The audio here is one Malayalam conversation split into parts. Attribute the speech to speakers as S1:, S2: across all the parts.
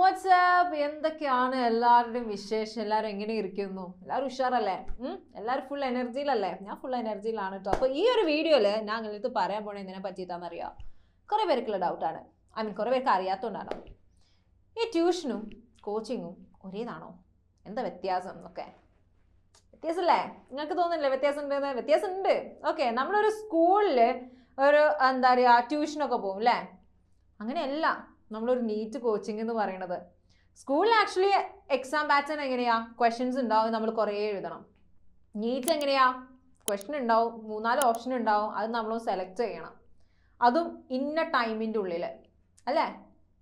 S1: വാട്സ്ആപ്പ് എന്തൊക്കെയാണ് എല്ലാവരുടെയും വിശേഷം? എല്ലാവരും എങ്ങനെ ഇരിക്കുന്നു? എല്ലാവരും ഉഷാറല്ലേ? എല്ലാവരും ഫുൾ എനർജിയിലല്ലേ? ഞാൻ ഫുൾ എനർജിയിലാണ് കേട്ടോ. അപ്പോൾ ഈ ഒരു വീഡിയോയിൽ ഞാൻ നിങ്ങൾക്ക് പറയാൻ പോണേ എന്തിനെ പറ്റിയിട്ടാണെന്നറിയാം. കുറേ പേർക്കുള്ള ഡൗട്ടാണ്. കുറേ പേർക്ക് അറിയാത്തതുകൊണ്ടാണോ ഈ ട്യൂഷനും കോച്ചിങ്ങും ഒരേതാണോ? എന്താ വ്യത്യാസം എന്നൊക്കെ? വ്യത്യാസമല്ലേ? നിങ്ങൾക്ക് തോന്നുന്നില്ലേ വ്യത്യാസം ഉണ്ടെന്ന്? വ്യത്യാസം ഉണ്ട്. ഓക്കെ, നമ്മളൊരു സ്കൂളിൽ ഒരു എന്താ പറയുക ട്യൂഷനൊക്കെ പോകും അല്ലേ? അങ്ങനെയല്ല നമ്മളൊരു നീറ്റ് കോച്ചിങ് എന്ന് പറയുന്നത്. സ്കൂളിൽ ആക്ച്വലി എക്സാം പാറ്റേൺ എങ്ങനെയാ? ക്വസ്റ്റ്യൻസ് ഉണ്ടാവും, നമ്മൾ കുറേ എഴുതണം. നീറ്റ് എങ്ങനെയാ? ക്വസ്റ്റ്യൻ ഉണ്ടാവും, 3-4 ഓപ്ഷൻ ഉണ്ടാവും, അത് നമ്മൾ സെലക്ട് ചെയ്യണം. അതും ഇന്ന ടൈമിൻ്റെ ഉള്ളിൽ അല്ലേ?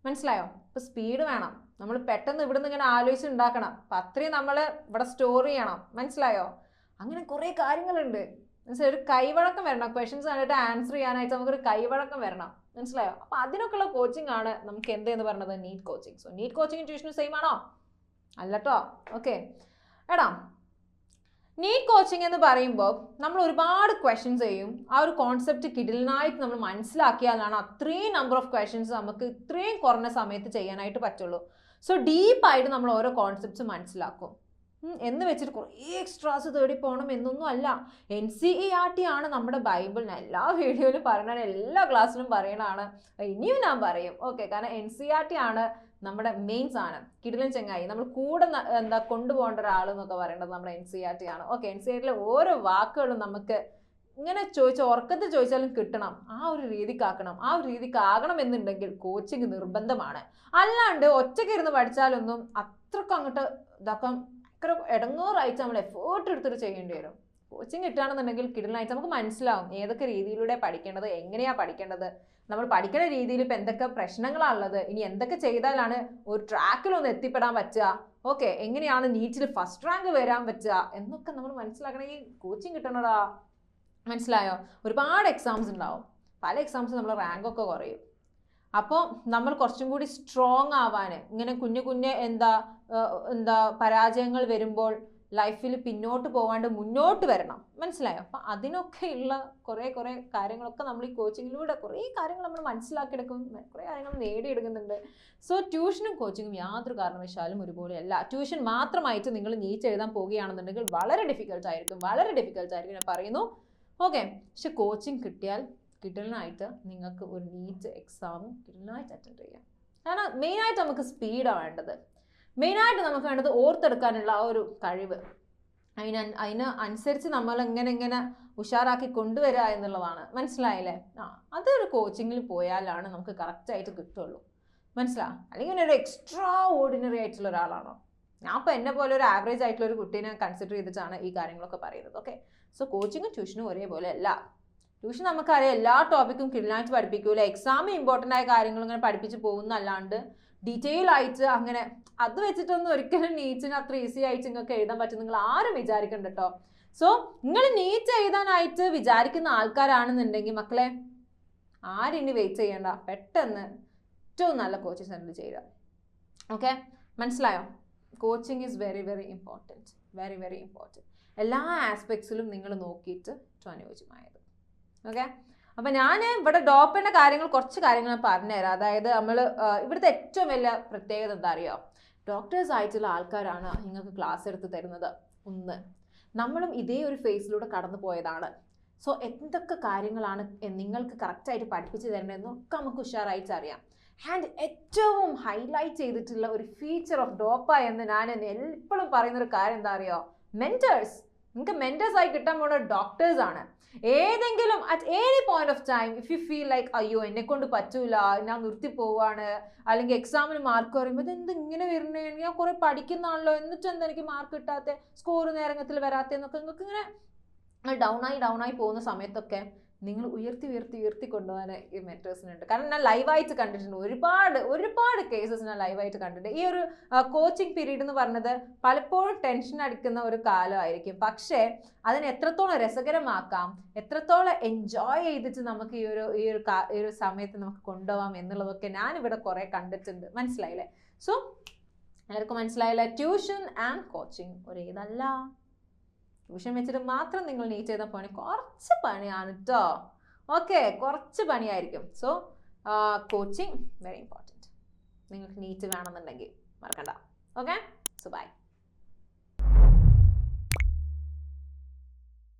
S1: മനസ്സിലായോ? ഇപ്പം സ്പീഡ് വേണം, നമ്മൾ പെട്ടെന്ന് ഇവിടുന്ന് ഇങ്ങനെ ആലോചിച്ച് ഉണ്ടാക്കണം. അപ്പം അത്രയും നമ്മൾ ഇവിടെ സ്റ്റോർ ചെയ്യണം. മനസ്സിലായോ? അങ്ങനെ കുറേ കാര്യങ്ങളുണ്ട്. മനസ്സിലായി? ഒരു കൈവഴക്കം വരണം. ക്വസ്റ്റ്യൻസ് കണ്ടിട്ട് ആൻസർ ചെയ്യാനായിട്ട് നമുക്കൊരു കൈവഴക്കം വരണം. മനസ്സിലായോ? അപ്പം അതിനൊക്കെയുള്ള കോച്ചിങ് ആണ് നമുക്ക് എന്തെന്ന് പറയുന്നത് NEET coaching. So NEET coaching ട്യൂഷനും സെയിം ആണോ? അല്ലട്ടോ. ഓക്കെ എടാ, നീറ്റ് കോച്ചിങ് എന്ന് പറയുമ്പോൾ നമ്മൾ ഒരുപാട് ക്വസ്റ്റ്യൻസ് ചെയ്യും. ആ ഒരു കോൺസെപ്റ്റ് കിടിലനായിട്ട് നമ്മൾ മനസ്സിലാക്കിയാലാണ് അത്രയും നമ്പർ ഓഫ് ക്വസ്റ്റ്യൻസ് നമുക്ക് ഇത്രയും കുറഞ്ഞ സമയത്ത് ചെയ്യാനായിട്ട് പറ്റുള്ളൂ. സോ ഡീപ്പായിട്ട് നമ്മൾ ഓരോ കോൺസെപ്റ്റ്സ് മനസ്സിലാക്കും. എന്ന് വെച്ചിട്ട് കുറേ എക്സ്ട്രാസ് തേടി പോകണം എന്നൊന്നും അല്ല. NCERT ആണ് നമ്മുടെ ബൈബിൾ. ഞാൻ എല്ലാ വീഡിയോയിലും പറയണതാണ്, എല്ലാ ക്ലാസ്സിലും പറയണതാണ്, ഇനിയും ഞാൻ പറയും. ഓക്കെ, കാരണം NCERT ആണ് നമ്മുടെ മെയിൻസ് ആണ്. കിടിലൻ ചങ്ങായി, നമ്മൾ കൂടെ കൊണ്ടുപോകേണ്ട ഒരാൾ എന്നൊക്കെ പറയുന്നത് നമ്മുടെ NCERT ആണ്. ഓക്കെ, NCERTയിലെ ഓരോ വാക്കുകളും നമുക്ക് ഇങ്ങനെ ഉറക്കത്തിൽ ചോദിച്ചാലും കിട്ടണം. ആ ഒരു രീതിക്കാക്കണം. ആ ഒരു രീതിക്കാകണം എന്നുണ്ടെങ്കിൽ കോച്ചിങ് നിർബന്ധമാണ്. അല്ലാണ്ട് ഒറ്റയ്ക്ക് ഇരുന്ന് പഠിച്ചാലൊന്നും അത്രക്കും അങ്ങോട്ട് ഇതാക്കാൻ ഇടങ്ങേറായിട്ട് നമ്മൾ എഫേർട്ട് എടുത്തിട്ട് ചെയ്യേണ്ടി വരും. കോച്ചിങ് കിട്ടുകയാണെന്നുണ്ടെങ്കിൽ കിടലായിട്ട് നമുക്ക് മനസ്സിലാവും ഏതൊക്കെ രീതിയിലൂടെ പഠിക്കേണ്ടത്, എങ്ങനെയാണ് പഠിക്കേണ്ടത്, നമ്മൾ പഠിക്കുന്ന രീതിയിൽ ഇപ്പം എന്തൊക്കെ പ്രശ്നങ്ങളാണുള്ളത്, ഇനി എന്തൊക്കെ ചെയ്താലാണ് ഒരു ട്രാക്കിലൊന്ന് എത്തിപ്പെടാൻ പറ്റുക, ഓക്കെ എങ്ങനെയാണ് നീറ്റിൽ ഫസ്റ്റ് റാങ്ക് വരാൻ പറ്റുക എന്നൊക്കെ നമ്മൾ മനസ്സിലാക്കണമെങ്കിൽ കോച്ചിങ് കിട്ടണടാ. മനസ്സിലായോ? ഒരുപാട് എക്സാംസ് ഉണ്ടാവും. പല എക്സാംസ് നമ്മൾ റാങ്കൊക്കെ കുറയും. അപ്പോൾ നമ്മൾ കുറച്ചും കൂടി സ്ട്രോങ് ആവാൻ, ഇങ്ങനെ കുഞ്ഞു എന്താ പരാജയങ്ങൾ വരുമ്പോൾ ലൈഫിൽ പിന്നോട്ട് പോകാണ്ട് മുന്നോട്ട് വരണം. മനസ്സിലായോ? അപ്പം അതിനൊക്കെയുള്ള കുറേ കാര്യങ്ങളൊക്കെ നമ്മൾ ഈ കോച്ചിങ്ങിലൂടെ കുറേ കാര്യങ്ങൾ നമ്മൾ മനസ്സിലാക്കിയെടുക്കും, കുറേ കാര്യങ്ങൾ നേടിയെടുക്കുന്നുണ്ട്. സോ ട്യൂഷനും കോച്ചിങ്ങും യാതൊരു കാരണവശാലും ഒരുപോലെയല്ല. ട്യൂഷൻ മാത്രമായിട്ട് നിങ്ങൾ നീറ്റ് എഴുതാൻ പോവുകയാണെന്നുണ്ടെങ്കിൽ വളരെ ഡിഫിക്കൽട്ടായിരിക്കും ഞാൻ പറയുന്നു. ഓക്കെ, പക്ഷെ കോച്ചിങ് കിട്ടിയാൽ കിടലിനായിട്ട് നിങ്ങൾക്ക് ഒരു നീറ്റ് എക്സാമും കിടലിനായിട്ട് അറ്റൻഡ് ചെയ്യാം. കാരണം മെയിനായിട്ട് നമുക്ക് സ്പീഡാണ് വേണ്ടത്. മെയിനായിട്ട് നമുക്ക് വേണ്ടത് ഓർത്തെടുക്കാനുള്ള ആ ഒരു കഴിവ്. അതിന് അനുസരിച്ച് നമ്മൾ ഇങ്ങനെ ഉഷാറാക്കി കൊണ്ടുവരിക എന്നുള്ളതാണ്. മനസ്സിലായില്ലേ? അതൊരു കോച്ചിങ്ങിൽ പോയാലാണ് നമുക്ക് കറക്റ്റായിട്ട് കിട്ടുള്ളൂ. അല്ലെങ്കിൽ ഒരു എക്സ്ട്രാ ഓർഡിനറി ആയിട്ടുള്ള ഒരാളാണോ? ഞാൻ ഇപ്പോൾ എന്നെ പോലെ ഒരു ആവറേജ് ആയിട്ടുള്ള ഒരു കുട്ടീനെ കൺസിഡർ ചെയ്തിട്ടാണ് ഈ കാര്യങ്ങളൊക്കെ പറയുന്നത്. ഓക്കെ, സോ കോച്ചിങ്ങും ട്യൂഷനും ഒരേപോലെ അല്ല. ട്യൂഷൻ നമുക്കറിയാം എല്ലാ ടോപ്പിക്കും കിടലായിട്ട് പഠിപ്പിക്കൂല. എക്സാം ഇമ്പോർട്ടൻ്റ് ആയ കാര്യങ്ങൾ ഇങ്ങനെ പഠിപ്പിച്ച് പോകുന്നല്ലാണ്ട് ഡീറ്റെയിൽ ആയിട്ട് അങ്ങനെ അത് വെച്ചിട്ടൊന്നും ഒരിക്കലും നീറ്റിന് അത്ര ഈസി ആയിട്ട് നിങ്ങൾക്ക് എഴുതാൻ പറ്റും നിങ്ങൾ ആരും വിചാരിക്കണ്ട കേട്ടോ. സോ നിങ്ങൾ നീറ്റ് എഴുതാനായിട്ട് വിചാരിക്കുന്ന ആൾക്കാരാണെന്നുണ്ടെങ്കിൽ മക്കളെ ആരിനി വെയിറ്റ് ചെയ്യണ്ട, പെട്ടെന്ന് ഏറ്റവും നല്ല കോച്ചിങ് സെൻറ്ററിൽ ചെയ്യുക. ഓക്കെ, മനസ്സിലായോ? Coaching is very important. എല്ലാ ആസ്പെക്ട്സിലും നിങ്ങൾ നോക്കിയിട്ട് ഏറ്റവും അനുയോജ്യമായത്. ഓക്കെ, അപ്പം ഞാൻ ഇവിടെ ഡോപ്പയുടെ കുറച്ച് കാര്യങ്ങൾ ഞാൻ പറഞ്ഞുതരാം. അതായത് നമ്മൾ ഇവിടുത്തെ ഏറ്റവും വലിയ പ്രത്യേകത എന്താ അറിയോ? ഡോക്ടേഴ്സ് ആയിട്ടുള്ള ആൾക്കാരാണ് നിങ്ങൾക്ക് ക്ലാസ് എടുത്ത് തരുന്നത്. ഒന്ന്, നമ്മളും ഇതേ ഒരു ഫേസിലൂടെ കടന്നു പോയതാണ്. സോ എന്തൊക്കെ കാര്യങ്ങളാണ് നിങ്ങൾക്ക് കറക്റ്റായിട്ട് പഠിപ്പിച്ച് തരേണ്ടതെന്നൊക്കെ നമുക്ക് ഉഷാറായിട്ട് അറിയാം. ആൻഡ് ഏറ്റവും ഹൈലൈറ്റ് ചെയ്തിട്ടുള്ള ഒരു ഫീച്ചർ ഓഫ് ഡോപ്പ എന്ന് ഞാൻ എപ്പോഴും പറയുന്നൊരു കാര്യം എന്താ അറിയോ? മെൻറ്റേഴ്സ്. നിങ്ങൾക്ക് മെൻറ്റേഴ്സായി കിട്ടാൻ പോകുന്ന ഡോക്ടേഴ്സ് ആണ്. ഏതെങ്കിലും at any point of time if you feel like അയ്യോ എന്നെ കൊണ്ട് പറ്റൂല, ഞാൻ നിർത്തി പോവാണ്, അല്ലെങ്കിൽ എക്സാമിന് മാർക്ക് പറയുമ്പോൾ ഇതെന്ത് ഇങ്ങനെ വരുന്നേ, ഞാൻ കുറെ പഠിക്കുന്നതാണല്ലോ എന്നിട്ട് എന്താ എനിക്ക് മാർക്ക് കിട്ടാത്ത, സ്കോർ നേരത്തിൽ വരാത്തന്നൊക്കെ നിങ്ങൾക്ക് ഇങ്ങനെ ഡൗൺ ആയി പോകുന്ന സമയത്തൊക്കെ നിങ്ങൾ ഉയർത്തി കൊണ്ടുപോകാൻ ഈ മെൻറ്റേഴ്സിനുണ്ട്. കാരണം ഞാൻ ലൈവായിട്ട് കണ്ടിട്ടുണ്ട്, ഒരുപാട് കേസസ് ഞാൻ ലൈവായിട്ട് കണ്ടിട്ടുണ്ട്. ഈ ഒരു കോച്ചിങ് പീരീഡ് എന്ന് പറഞ്ഞത് പലപ്പോഴും ടെൻഷൻ അടിക്കുന്ന ഒരു കാലമായിരിക്കും. പക്ഷേ അതിനെ എത്രത്തോളം രസകരമാക്കാം, എത്രത്തോളം എൻജോയ് ചെയ്തിട്ട് നമുക്ക് ഈ ഒരു സമയത്ത് നമുക്ക് കൊണ്ടുപോകാം എന്നുള്ളതൊക്കെ ഞാനിവിടെ കുറേ കണ്ടിട്ടുണ്ട്. മനസ്സിലായില്ലേ? സോ എല്ലാവർക്കും മനസ്സിലായില്ലേ? ട്യൂഷൻ ആൻഡ് കോച്ചിങ് ഒരേതല്ല. ട്യൂഷൻ വെച്ചിട്ട് മാത്രം നിങ്ങൾ നീറ്റ് ചെയ്താൽ പോകണേ കുറച്ച് പണിയാണ് കേട്ടോ. ഓക്കെ, കുറച്ച് പണിയായിരിക്കും. So coaching very important. നിങ്ങൾക്ക് നീറ്റ് വേണമെന്നുണ്ടെങ്കിൽ മറക്കണ്ട. Okay, so by.